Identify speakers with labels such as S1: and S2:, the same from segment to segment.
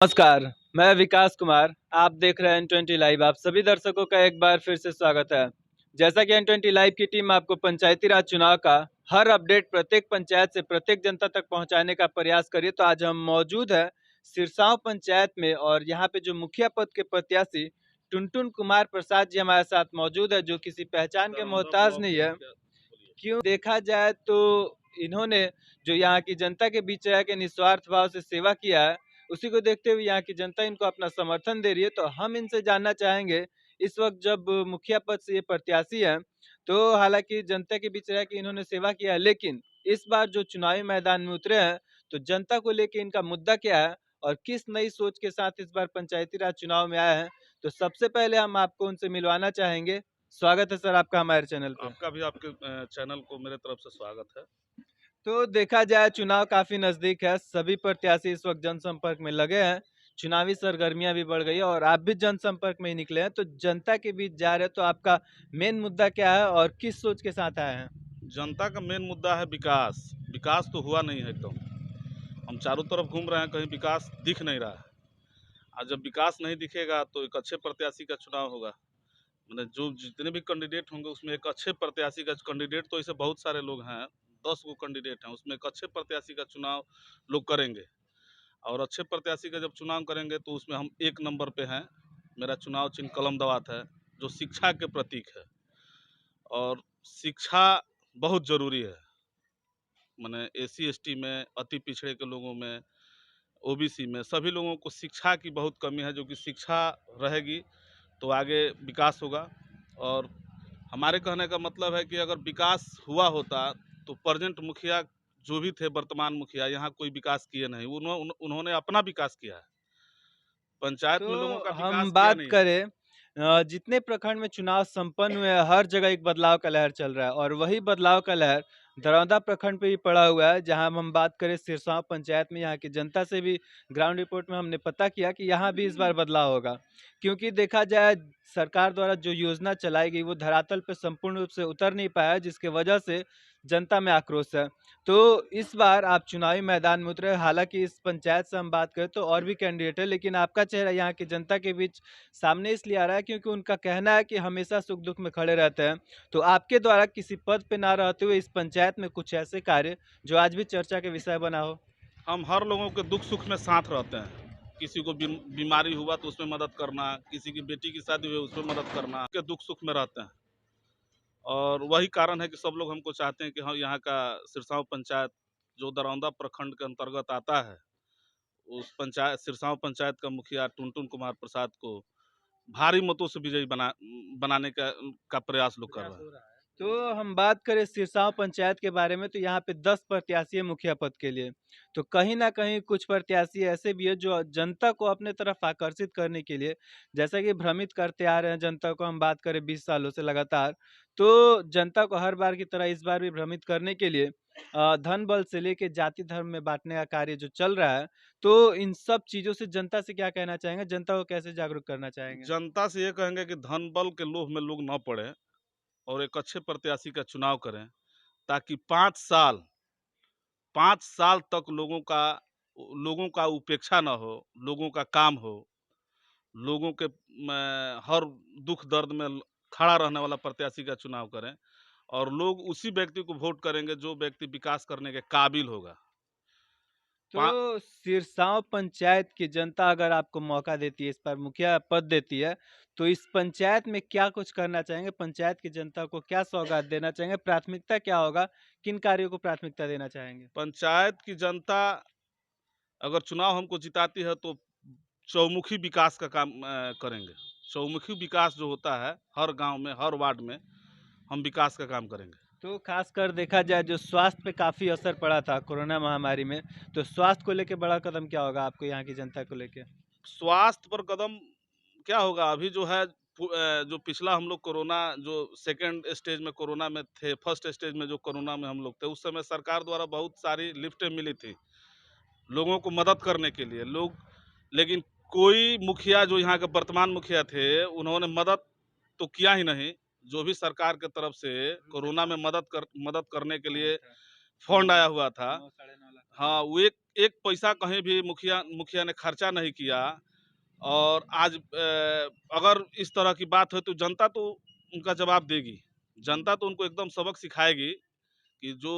S1: नमस्कार, मैं विकास कुमार। आप देख रहे हैं N20 लाइव। आप सभी दर्शकों का एक बार फिर से स्वागत है। जैसा कि N20 लाइव की टीम आपको पंचायती राज चुनाव का हर अपडेट प्रत्येक पंचायत से प्रत्येक जनता तक पहुंचाने का प्रयास करिए, तो आज हम मौजूद हैं सिरसांव पंचायत में और यहाँ पे जो मुखिया पद के प्रत्याशी टुनटुन कुमार प्रसाद जी हमारे साथ मौजूद है, जो किसी पहचान के मोहताज नहीं है। क्यों देखा जाए तो इन्होंने जो यहाँ की जनता के बीच रह के निस्वार्थ भाव से सेवा किया है, उसी को देखते हुए यहाँ की जनता इनको अपना समर्थन दे रही है। तो हम इनसे जानना चाहेंगे, इस वक्त जब मुखिया पद से ये प्रत्याशी हैं, तो हालांकि जनता के बीच रह के इन्होंने सेवा किया है, लेकिन इस बार जो चुनावी मैदान में उतरे हैं, तो जनता को लेके इनका मुद्दा क्या है और किस नई सोच के साथ इस बार पंचायती राज चुनाव में आए हैं। तो सबसे पहले हम आपको उनसे मिलवाना चाहेंगे। स्वागत है सर आपका हमारे चैनल पे।
S2: आपका भी आपके चैनल को मेरे तरफ से स्वागत है।
S1: तो देखा जाए चुनाव काफी नजदीक है, सभी प्रत्याशी इस वक्त जनसंपर्क में लगे हैं। चुनावी सरगर्मियां भी बढ़ गई है और आप भी जनसंपर्क में ही निकले हैं, तो जनता के बीच जा रहे हैं, तो आपका मेन मुद्दा क्या है और किस सोच के साथ आए हैं?
S2: जनता का मेन मुद्दा है विकास। विकास तो हुआ नहीं है एकदम। हम चारों तरफ घूम रहे हैं, कहीं विकास दिख नहीं रहा है। और जब विकास नहीं दिखेगा तो एक अच्छे प्रत्याशी का चुनाव होगा। मतलब जो जितने भी कैंडिडेट होंगे उसमें एक अच्छे प्रत्याशी का कैंडिडेट, तो ऐसे बहुत सारे लोग हैं, 10 गो कैंडिडेट हैं, उसमें एक अच्छे प्रत्याशी का चुनाव लोग करेंगे। और अच्छे प्रत्याशी का जब चुनाव करेंगे तो उसमें हम 1 नंबर पे हैं। मेरा चुनाव चिन्ह कलम दवात है, जो शिक्षा के प्रतीक है। और शिक्षा बहुत ज़रूरी है। माने एससी-एसटी में, अति पिछड़े के लोगों में, ओबीसी में, सभी लोगों को शिक्षा की बहुत कमी है, जो कि शिक्षा रहेगी तो आगे विकास होगा। और हमारे कहने का मतलब है कि अगर विकास हुआ होता तो प्रेजेंट मुखिया जो भी थे, वर्तमान मुखिया, यहाँ कोई विकास किए नहीं। उन्होंने अपना विकास किया है, पंचायत में लोगों का
S1: तो हम
S2: विकास किया
S1: बात
S2: नहीं है।
S1: करें, जितने प्रखंड में चुनाव संपन्न हुए हैं, हर जगह एक बदलाव का लहर चल रहा है और वही बदलाव का लहर दरौंदा प्रखंड पे भी पड़ा हुआ है। जहां हम बात करें सिरसांव पंचायत में, यहाँ की जनता से भी ग्राउंड रिपोर्ट में हमने पता किया कि यहाँ भी इस बार बदलाव होगा, क्योंकि देखा जाए सरकार द्वारा जो योजना चलाई गई वो धरातल पे संपूर्ण रूप से उतर नहीं पाया, जिसके वजह से जनता में आक्रोश है। तो इस बार आप चुनावी मैदान में उतरे, हालांकि इस पंचायत से हम बात करें तो और भी कैंडिडेट है, लेकिन आपका चेहरा यहाँ की जनता के बीच सामने इसलिए आ रहा है क्योंकि उनका कहना है कि हमेशा सुख दुख में खड़े रहते हैं। तो आपके द्वारा किसी पद पे ना रहते हुए इस पंचायत में कुछ ऐसे कार्य जो आज भी चर्चा के विषय बना हो?
S2: हम हर लोगों के दुख सुख में साथ रहते हैं। किसी को बीमारी हुआ तो उसमें मदद करना, किसी की बेटी की शादी हुई उसमें मदद करना, के दुख सुख में रहते हैं। और वही कारण है कि सब लोग हमको चाहते हैं कि हाँ, यहाँ का सिरसांव पंचायत जो दरौंदा प्रखंड के अंतर्गत आता है, उस पंचायत सिरसांव पंचायत का मुखिया टुनटुन कुमार प्रसाद को भारी मतों से विजयी बनाने का प्रयास लोग कर रहे हैं।
S1: तो हम बात करें सिरसांव पंचायत के बारे में, तो यहाँ पे 10 प्रत्याशी है मुखिया पद के लिए। तो कहीं ना कहीं कुछ प्रत्याशी ऐसे भी है जो जनता को अपने तरफ आकर्षित करने के लिए, जैसा कि भ्रमित करते आ रहे हैं जनता को। हम बात करें 20 सालों से लगातार, तो जनता को हर बार की तरह इस बार भी भ्रमित करने के लिए धन बल से लेके जाति धर्म में बांटने का कार्य जो चल रहा है, तो इन सब चीजों से जनता से क्या कहना चाहेंगे, जनता को कैसे जागरूक करना चाहेंगे?
S2: जनता से ये कहेंगे कि धन बल के लोभ में लोग न पड़े और एक अच्छे प्रत्याशी का चुनाव करें, ताकि 5 साल तक लोगों का उपेक्षा ना हो, लोगों का काम हो, लोगों के हर दुख दर्द में खड़ा रहने वाला प्रत्याशी का चुनाव करें। और लोग उसी व्यक्ति को वोट करेंगे जो व्यक्ति विकास करने के काबिल होगा। पा-
S1: तो सिरसांव पंचायत की जनता अगर आपको मौका देती है, इस पर मुखिया पद देती है, तो इस पंचायत में क्या कुछ करना चाहेंगे? पंचायत की जनता को क्या सौगात देना चाहेंगे? प्राथमिकता क्या होगा? किन कार्यों को प्राथमिकता देना चाहेंगे?
S2: पंचायत की जनता अगर चुनाव हमको जिताती है तो चौमुखी विकास का काम करेंगे। चौमुखी विकास जो होता है, हर गांव में, हर वार्ड में हम विकास का काम करेंगे।
S1: तो खासकर देखा जाए जो स्वास्थ्य पे काफी असर पड़ा था कोरोना महामारी में, तो स्वास्थ्य को लेके बड़ा कदम क्या होगा आपको यहाँ की जनता को लेके?
S2: स्वास्थ्य पर कदम क्या होगा? अभी जो है जो पिछला हम लोग कोरोना, जो सेकंड स्टेज में कोरोना में थे, फर्स्ट स्टेज में जो कोरोना में हम लोग थे, उस समय सरकार द्वारा बहुत सारी लिफ्टें मिली थी लोगों को मदद करने के लिए। लेकिन कोई मुखिया जो यहाँ के वर्तमान मुखिया थे, उन्होंने मदद तो किया ही नहीं। जो भी सरकार के तरफ से कोरोना में मदद करने के लिए फंड आया हुआ था, हाँ, वो एक एक पैसा कहीं भी मुखिया ने खर्चा नहीं किया। और आज अगर इस तरह की बात हो तो जनता तो उनका जवाब देगी। जनता तो उनको एकदम सबक सिखाएगी कि जो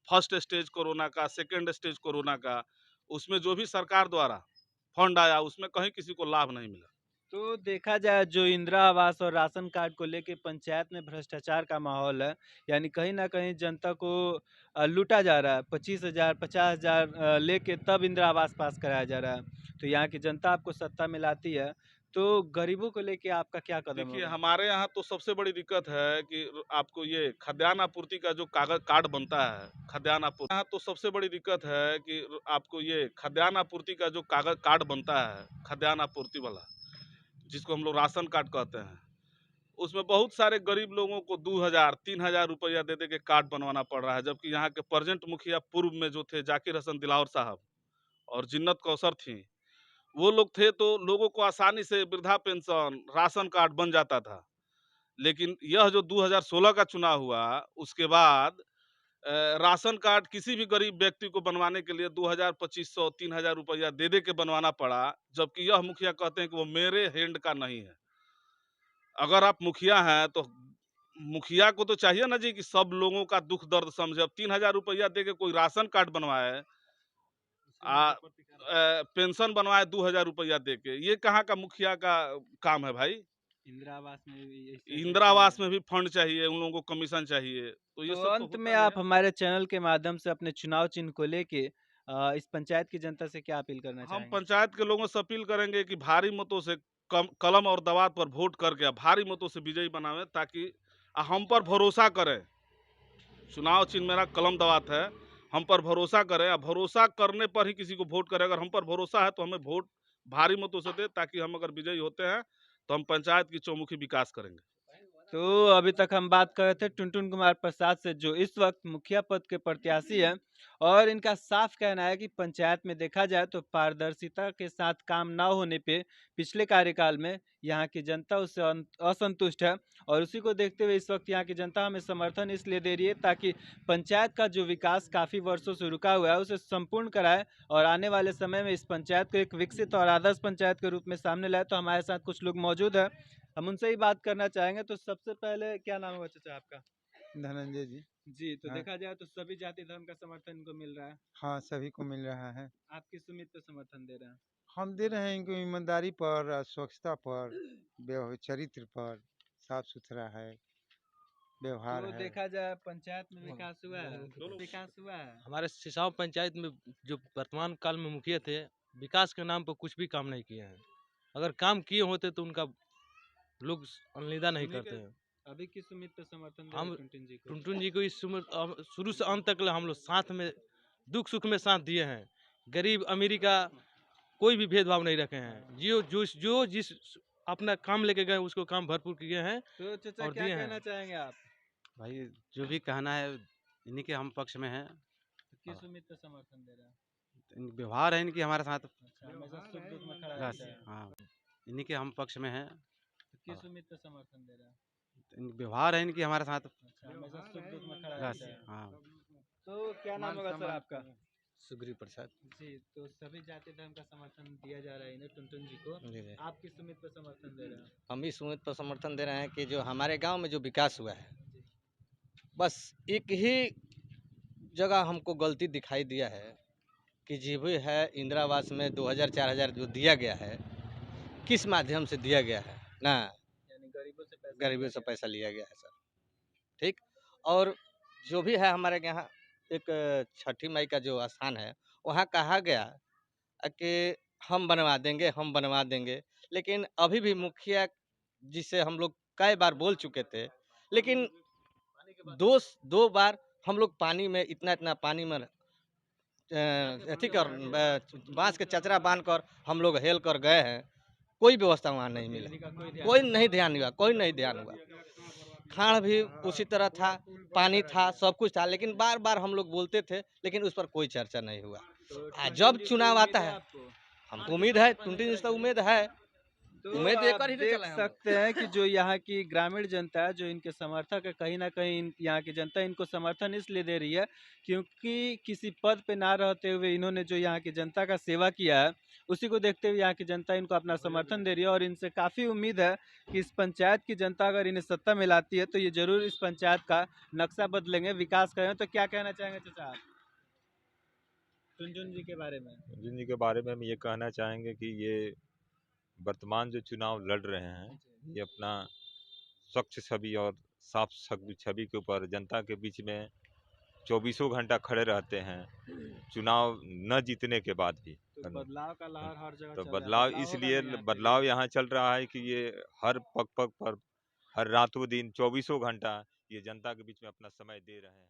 S2: फर्स्ट स्टेज कोरोना का, सेकंड स्टेज कोरोना का, उसमें जो भी सरकार द्वारा फंड आया उसमें कहीं किसी को लाभ नहीं मिला।
S1: तो देखा जाए जो इंदिरा आवास और राशन कार्ड को लेके पंचायत में भ्रष्टाचार का माहौल है, यानी कहीं ना कहीं जनता को लूटा जा रहा है। 25,000 50,000 लेके तब इंदिरा आवास पास कराया जा रहा है। तो यहाँ की जनता आपको सत्ता में लाती है, तो गरीबों को लेके आपका क्या कदम
S2: देखिए
S1: होगा?
S2: हमारे यहाँ तो सबसे बड़ी दिक्कत है कि आपको ये खाद्यान्न आपूर्ति का जो कागज कार्ड बनता है, खाद्यान्न आपूर्ति यहाँ तो सबसे बड़ी दिक्कत है कि आपको ये खाद्यान्न आपूर्ति का जो कागज कार्ड बनता है, खाद्यान्न आपूर्ति वाला, जिसको हम लोग राशन कार्ड कहते हैं, उसमें बहुत सारे गरीब लोगों को 2,000 3,000 रुपया दे दे के कार्ड बनवाना पड़ रहा है। जबकि यहाँ के प्रेजेंट मुखिया पूर्व में जो थे जाकिर हसन दिलावर साहब और जिन्नत कौसर थी, वो लोग थे तो लोगों को आसानी से वृद्धा पेंशन, राशन कार्ड बन जाता था। लेकिन यह जो 2016 का चुनाव हुआ, उसके बाद राशन कार्ड किसी भी गरीब व्यक्ति को बनवाने के लिए 2,000 2,500 3,000 रुपया दे दे के बनवाना पड़ा। जबकि यह मुखिया कहते हैं कि वो मेरे हैंड का नहीं है। अगर आप मुखिया हैं तो मुखिया को तो चाहिए ना जी कि सब लोगों का दुख दर्द समझे। अब 3,000 रुपया दे के कोई राशन कार्ड बनवाए, पेंशन बनवाए 2,000 रुपया दे के, ये कहाँ का मुखिया का काम है भाई।
S1: इंदिरा आवास में भी ऐसे ऐसे
S2: इंदिरा
S1: स्कीम
S2: आवास
S1: है।
S2: में भी फंड चाहिए, उन लोगों को कमीशन चाहिए, तो ये
S1: तो
S2: सब तो
S1: अंत में
S2: होता नहीं
S1: आप
S2: है।
S1: हमारे चैनल के माध्यम से अपने चुनाव चिन्ह को लेके इस पंचायत की जनता से क्या अपील करना
S2: हम
S1: चाहेंगे?
S2: पंचायत के लोगों से अपील करेंगे कि भारी मतों से कलम और दवात पर वोट करके भारी मतों से विजयी बनावें, ताकि हम पर भरोसा करें। चुनाव चिन्ह मेरा कलम दवात है, हम पर भरोसा करें, और भरोसा करने पर ही किसी को वोट करें। अगर हम पर भरोसा है तो हमें वोट भारी मतों से दे, ताकि हम अगर विजयी होते हैं तो हम पंचायत की चौमुखी विकास करेंगे।
S1: तो अभी तक हम बात कर रहे थे टुनटुन कुमार प्रसाद से, जो इस वक्त मुखिया पद के प्रत्याशी हैं, और इनका साफ कहना है कि पंचायत में देखा जाए तो पारदर्शिता के साथ काम ना होने पे पिछले कार्यकाल में यहाँ की जनता उससे असंतुष्ट है। और उसी को देखते हुए इस वक्त यहाँ की जनता हमें समर्थन इसलिए दे रही है ताकि पंचायत का जो विकास काफ़ी वर्षों से रुका हुआ है उसे संपूर्ण कराए और आने वाले समय में इस पंचायत को एक विकसित और आदर्श पंचायत के रूप में सामने लाए। तो हमारे साथ कुछ लोग मौजूद हैं, हम उनसे ही बात करना चाहेंगे। तो सबसे पहले क्या नाम होगा चाचा आपका?
S3: धनंजय जी।
S1: जी, तो
S3: हाँ।
S1: देखा जाए तो सभी जाति धर्म का समर्थन इनको मिल रहा है।
S3: हाँ, सभी को मिल रहा है।
S1: आप किस उम्मीद पे समर्थन दे रहे हैं?
S3: हम दे रहे हैं इनको ईमानदारी पर, स्वच्छता पर, चरित्र पर, साफ सुथरा है, व्यवहार
S1: तो
S3: है।
S1: देखा जाए पंचायत में विकास हुआ है, विकास हुआ है।
S4: हमारे सिसाव पंचायत में जो वर्तमान काल में मुखिया थे, विकास के नाम पर कुछ भी काम नहीं किए हैं। अगर काम किए होते तो उनका लोग अलविदा नहीं
S1: उन्हीं
S4: करते
S1: के-
S4: हैं।
S1: अभी किस उम्मीद पे समर्थन दे रहे
S4: हम
S1: हैं टुनटुन जी को?
S4: टुनटुन जी को इस उम्र शुरू से अंत तक हम लोग साथ में दुख सुख में साथ दिए हैं। गरीब अमीरी का कोई भी भेदभाव नहीं रखे हैं। जो जिस अपना काम लेके गए उसको काम भरपूर किए हैं
S1: तो चाचा
S4: और
S1: क्या
S4: दिए
S1: कहना
S4: हैं।
S1: चाहेंगे आप?
S5: भाई जो भी कहना है इन्हीं के हम पक्ष में हैं।
S1: किस उम्मीद पे समर्थन दे रहे हैं?
S5: व्यवहार है इनकी हमारे साथ।
S1: अच्छा, हमेशा सुख दुख में खड़ा
S5: बस
S1: रहते हैं।
S5: हाँ, इन्हीं के हम पक्ष में हैं।
S1: तो किस उम्मीद पे समर्थन दे रहे हैं?
S5: व्यवहार है इनकी हमारे साथ।
S1: अच्छा, हमेशा सुख दुख में खड़ा
S5: बस
S1: रहते हैं।
S5: हाँ।
S1: तो क्या नाम होगा सर आपका?
S5: सुग्रीव प्रसाद।
S1: जी, तो सभी जाति धर्म का समर्थन दिया जा रहा है इन्हें, टुनटुन जी को।
S5: जी जी।
S1: आप किस उम्मीद पर समर्थन दे रहे हैं?
S6: हम इस उम्मीद पर समर्थन दे रहे हैं कि जो हमारे गांव में जो विकास हुआ है, बस एक ही जगह हमको गलती दिखाई दिया है कि जो भी है इंदिरा आवास में 2,000 4,000 जो दिया गया है, किस माध्यम से दिया गया है ना,
S1: यानी गरीबों से पैसा
S6: गरीबों
S1: लिया
S6: से
S1: गया।
S6: पैसा लिया गया है सर। ठीक। और जो भी है हमारे यहाँ एक छठी माई का जो स्थान है, वहाँ कहा गया कि हम बनवा देंगे, लेकिन अभी भी मुखिया जिसे हम लोग कई बार बोल चुके थे, लेकिन दो बार हम लोग पानी में इतना पानी में अथी कर बांस के चचरा बांध कर हम लोग हेल कर गए हैं, कोई व्यवस्था वहाँ नहीं मिला,
S1: किसी का कोई ध्यान
S6: कोई
S1: नहीं।
S6: नहीं ध्यान हुआ, कोई नहीं ध्यान हुआ। खाड़ भी उसी तरह था, पानी था, सब कुछ था, लेकिन बार बार हम लोग बोलते थे, लेकिन उस पर कोई चर्चा नहीं हुआ।
S1: तो
S6: जब
S1: टुनटुन जी से
S6: चुनाव
S1: उम्मीद
S6: आता है,
S1: आपको?
S6: हमको उम्मीद है, टुनटुन जी से उम्मीद है
S1: तो
S6: उम्मीद
S1: आप
S6: एकर ही से
S1: देख
S6: चलाए हम लोग।
S1: सकते हैं कि जो यहाँ की ग्रामीण जनता है, जो इनके समर्थक है, कहीं न कहीं यहाँ की जनता इनको समर्थन इसलिए दे रही है क्योंकि किसी पद पे ना रहते हुए इन्होंने जो यहाँ की जनता का सेवा किया है, उसी को देखते हुए यहाँ की जनता इनको अपना समर्थन दे रही है और इनसे काफ़ी उम्मीद है कि इस पंचायत की जनता अगर इन्हें सत्ता में लाती है, तो ये ज़रूर इस पंचायत का नक्शा बदलेंगे, विकास करेंगे। तो क्या कहना चाहेंगे चाचा आप झुनझुन जी के बारे में?
S7: जिन के बारे में हम ये कहना चाहेंगे कि ये वर्तमान जो चुनाव लड़ रहे हैं, ये अपना स्वच्छ छवि और साफ छवि के ऊपर जनता के बीच में चौबीसों घंटा खड़े रहते हैं, चुनाव न जीतने के बाद भी।
S1: तो बदलाव का लहर हर जगह
S7: तो
S1: चल रहा है,
S7: बदलाव
S1: होगा
S7: इसलिए
S1: नहीं यहाँ के
S7: बदलाव
S1: लिए?
S7: यहाँ चल रहा है कि ये हर पग पग पर, हर रातों दिन, चौबीसों घंटा ये जनता के बीच में अपना समय दे रहे हैं।